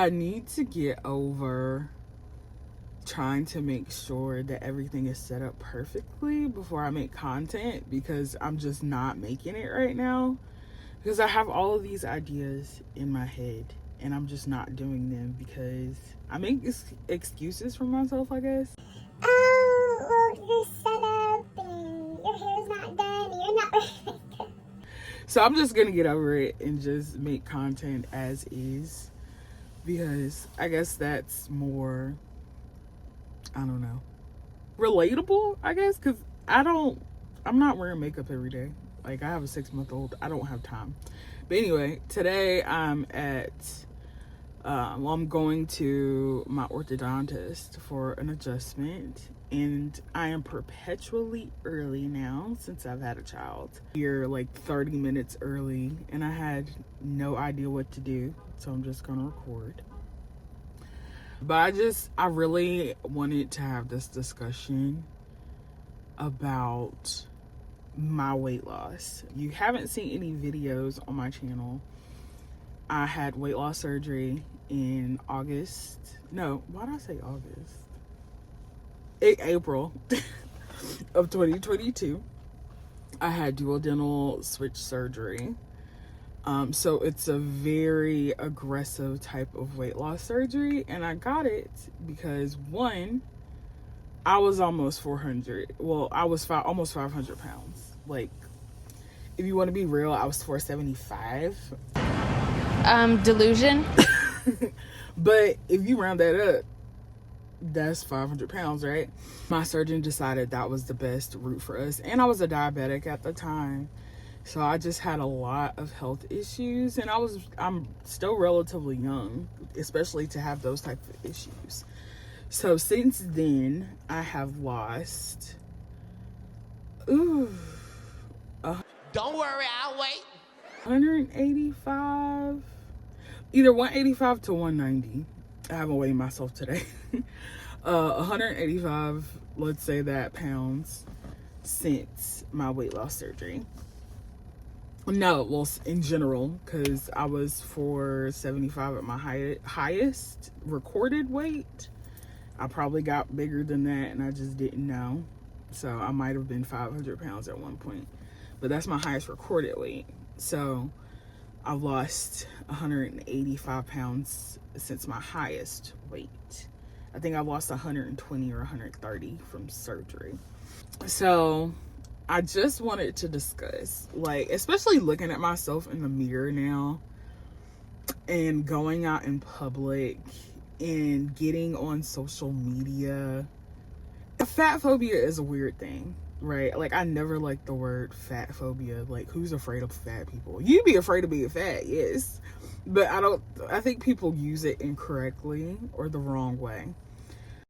I need to get over trying to make sure that everything is set up perfectly before I make content, because I'm just not making it right now, because I have all of these ideas in my head and I'm just not doing them because I make excuses for myself, I guess. Oh, look, you're set up and your hair's not done and you're not ready. So I'm just gonna get over it and just make content as is, because I guess that's more, I don't know, relatable, I guess, because I'm not wearing makeup every day. Like, I have a 6-month-old. I don't have time. But anyway, today I'm I'm going to my orthodontist for an adjustment, and I am perpetually early now since I've had a child. Here like 30 minutes early, and I had no idea what to do, so I'm just gonna record. But I really wanted to have this discussion about my weight loss. You haven't seen any videos on my channel. I had weight loss surgery in August. No, why did I say August? April of 2022. I had duodenal switch surgery. So it's a very aggressive type of weight loss surgery, and I got it because, one, I was almost 400. Well, I was almost 500 pounds. Like, if you want to be real, I was 475. Delusion. But if you round that up, that's 500 pounds, right? My surgeon decided that was the best route for us, and I was a diabetic at the time, so I just had a lot of health issues, and I'm still relatively young, especially to have those types of issues. So since then, I have lost, don't worry, I'll wait. 185, either 185 to 190. I haven't weighed myself today. 185, let's say that, pounds since my weight loss surgery. No, well, in general, because I was 475 at my highest recorded weight. I probably got bigger than that and I just didn't know. So I might have been 500 pounds at one point, but that's my highest recorded weight. So I've lost 185 pounds since my highest weight. I think I've lost 120 or 130 from surgery. So I just wanted to discuss, like, especially looking at myself in the mirror now and going out in public and getting on social media. Fat phobia is a weird thing, right? Like, I never liked the word fat phobia. Like, who's afraid of fat people? You'd be afraid of being fat, yes. But I think people use it incorrectly or the wrong way.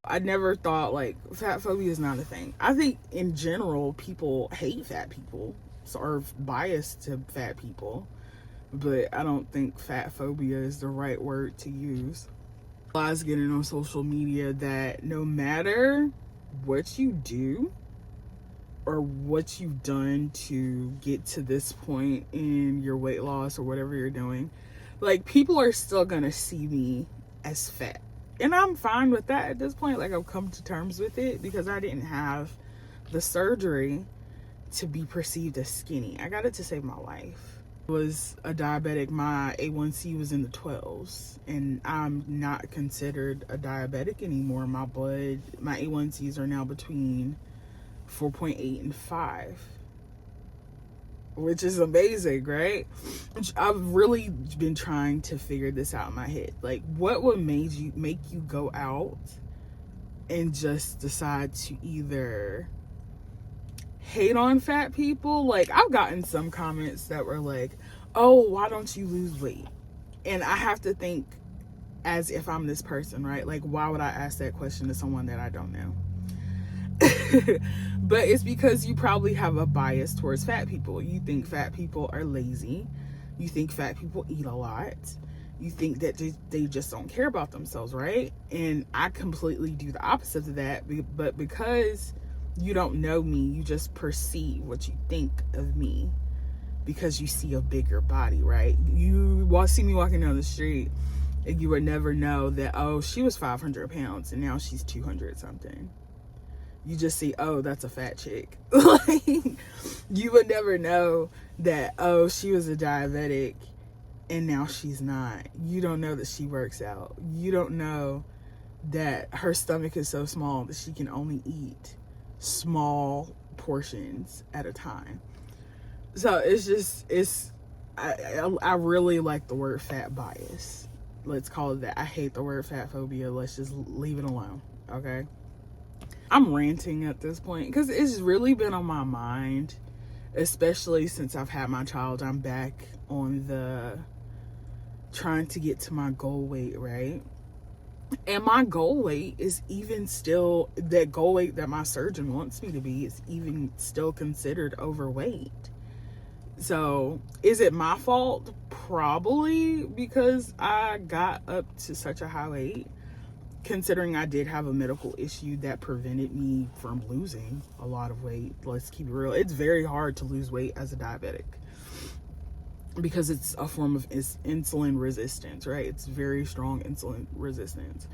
I never thought, like, fat phobia is not a thing. I think in general, people hate fat people or are biased to fat people. But I don't think fat phobia is the right word to use. I was getting on social media that no matter what you do or what you've done to get to this point in your weight loss or whatever you're doing, like, people are still gonna see me as fat, and I'm fine with that at this point. Like, I've come to terms with it because I didn't have the surgery to be perceived as skinny. I got it to save my life. I was a diabetic. My A1C was in the 12s, and I'm not considered a diabetic anymore. My A1Cs are now between 4.8 and 5, which is amazing, right? I've really been trying to figure this out in my head. Like, what would make you go out and just decide to either hate on fat people? Like, I've gotten some comments that were like, oh, why don't you lose weight? And I have to think as if I'm this person, right? Like, why would I ask that question to someone that I don't know? But it's because you probably have a bias towards fat people. You think fat people are lazy. You think fat people eat a lot. You think that they just don't care about themselves, right? And I completely do the opposite of that. But because you don't know me, you just perceive what you think of me because you see a bigger body, right? You see me walking down the street And you would never know that, oh, she was 500 pounds and now she's 200 something. You just see, oh, that's a fat chick. Like, you would never know that, oh, she was a diabetic and now she's not. You don't know that she works out. You don't know that her stomach is so small that she can only eat small portions at a time. So it's just, I really like the word fat bias. Let's call it that. I hate the word fat phobia. Let's just leave it alone, okay? I'm ranting at this point because it's really been on my mind, especially since I've had my child. I'm back on the trying to get to my goal weight, right? And my goal weight is even still, that goal weight that my surgeon wants me to be is even still considered overweight. So is it my fault? Probably, because I got up to such a high weight, considering I did have a medical issue that prevented me from losing a lot of weight. Let's keep it real. It's very hard to lose weight as a diabetic because it's a form of insulin resistance, right? It's very strong insulin resistance.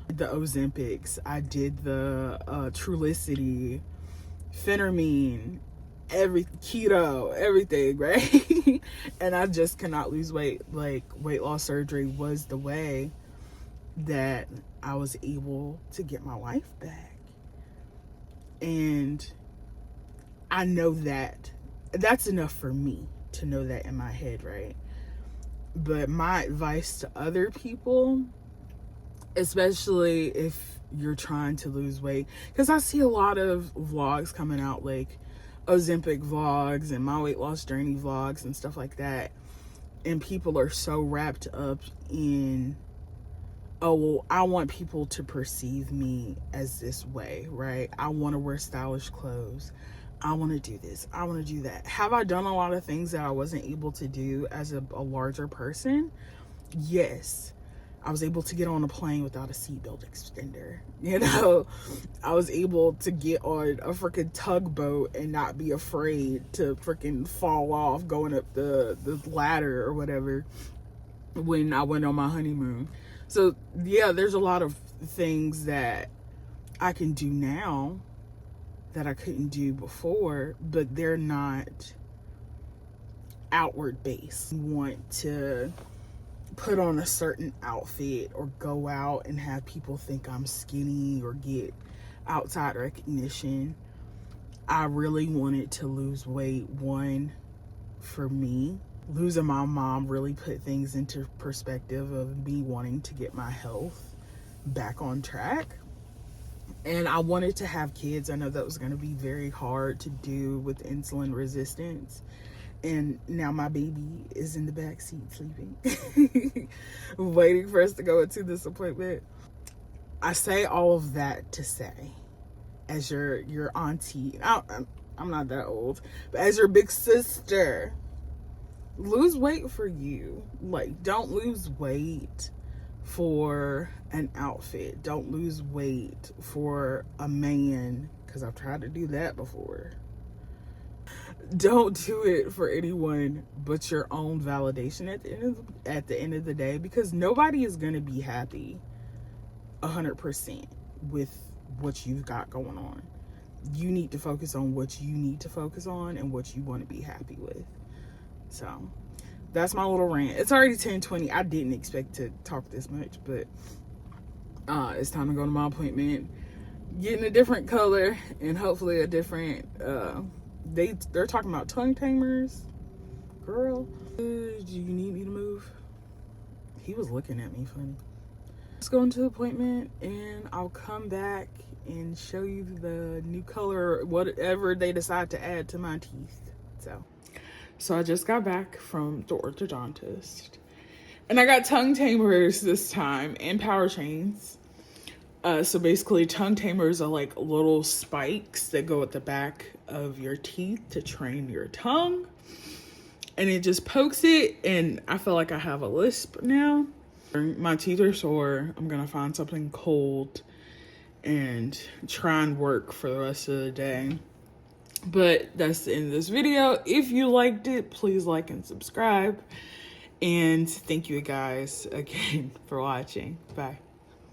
The Ozempics, I did the Trulicity, Phentermine, keto, everything, right? And I just cannot lose weight. Like, weight loss surgery was the way that I was able to get my life back. And I know that that's enough for me to know that in my head, right? But my advice to other people, especially if you're trying to lose weight, because I see a lot of vlogs coming out, like Ozempic vlogs and my weight loss journey vlogs and stuff like that, and people are so wrapped up in, oh, well, I want people to perceive me as this way, right? I want to wear stylish clothes. I want to do this. I want to do that. Have I done a lot of things that I wasn't able to do as a larger person? Yes. I was able to get on a plane without a seatbelt extender. You know, I was able to get on a freaking tugboat and not be afraid to freaking fall off going up the ladder or whatever when I went on my honeymoon. So yeah, there's a lot of things that I can do now that I couldn't do before, but they're not outward based. You want to put on a certain outfit or go out and have people think I'm skinny or get outside recognition. I really wanted to lose weight. One, for me, losing my mom really put things into perspective of me wanting to get my health back on track. And I wanted to have kids. I know that was going to be very hard to do with insulin resistance. And now my baby is in the back seat sleeping, waiting for us to go into this appointment. I say all of that to say, as your auntie, I'm not that old, but as your big sister, lose weight for you. Like, don't lose weight for an outfit. Don't lose weight for a man, because I've tried to do that before. Don't do it for anyone but your own validation at the end of the day, because nobody is going to be happy 100% with what you've got going on. You need to focus on what you need to focus on and what you want to be happy with. So that's my little rant. It's already 10:20. I didn't expect to talk this much, but it's time to go to my appointment, getting a different color and hopefully a different they're talking about tongue tamers. Girl, do you need me to move? He was looking at me funny. Let's go into the appointment and I'll come back and show you the new color, whatever they decide to add to my teeth. So I just got back from the orthodontist and I got tongue tamers this time and power chains. So basically, tongue tamers are like little spikes that go at the back of your teeth to train your tongue. And it just pokes it, and I feel like I have a lisp now. My teeth are sore. I'm gonna find something cold and try and work for the rest of the day. But that's the end of this video. If you liked it, please like and subscribe. And thank you guys again for watching. Bye.